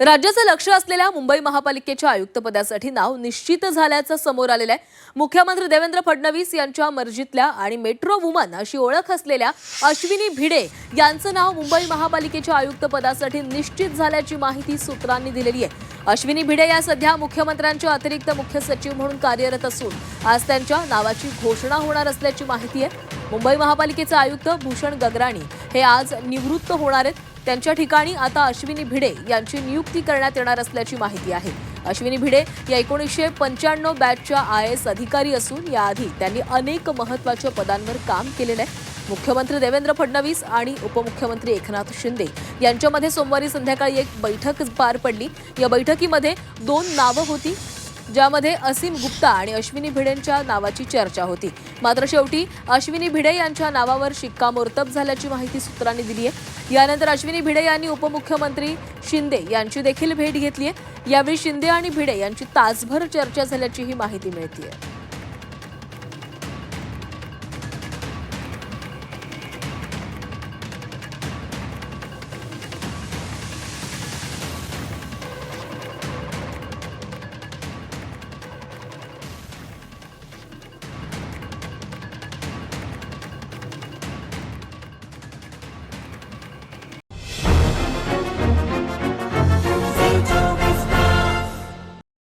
राज्याचं लक्ष असलेल्या मुंबई महापालिकेच्या आयुक्तपदासाठी नाव निश्चित झाल्याचं समोर आलेलं आहे। मुख्यमंत्री देवेंद्र फडणवीस यांच्या मर्जीतल्या आणि मेट्रो वुमन अशी ओळख असलेल्या अश्विनी भिडे यांचं नाव मुंबई महापालिकेच्या आयुक्तपदासाठी निश्चित झाल्याची माहिती सूत्रांनी दिलेली आहे। अश्विनी भिडे या सध्या मुख्यमंत्र्यांच्या अतिरिक्त मुख्य सचिव म्हणून कार्यरत असून आज त्यांच्या नावाची घोषणा होणार असल्याची माहिती आहे। मुंबई महापालिकेचे आयुक्त भूषण गगराणी हे आज निवृत्त होणार आहेत। त्यांच्या ठिकाणी आता अश्विनी भिडे यांची नियुक्ती करण्यात येणार असल्याची माहिती आहे। अश्विनी भिडे या 1995 बॅचच्या IAS अधिकारी असून याआधी त्यांनी अनेक महत्त्वाच्या पदांवर काम केलेलं आहे। मुख्यमंत्री देवेंद्र फडणवीस आणि उपमुख्यमंत्री एकनाथ शिंदे यांच्यामध्ये सोमवारी संध्याकाळी एक बैठक पार पडली। या बैठकीमध्ये 2 नावं होती, ज्यामध्ये असीम गुप्ता आणि अश्विनी भिडेंच्या नावाची चर्चा होती। मात्र शेवटी अश्विनी भिडे यांच्या नावावर शिक्कामोर्तब झाल्याची माहिती सूत्रांनी दिली आहे। यानंतर अश्विनी भिडे यांनी उपमुख्यमंत्री शिंदे यांची देखील भेट घेतली आहे। यावेळी शिंदे आणि भिडे यांची तासभर चर्चा झाल्याची ही माहिती मिळते आहे।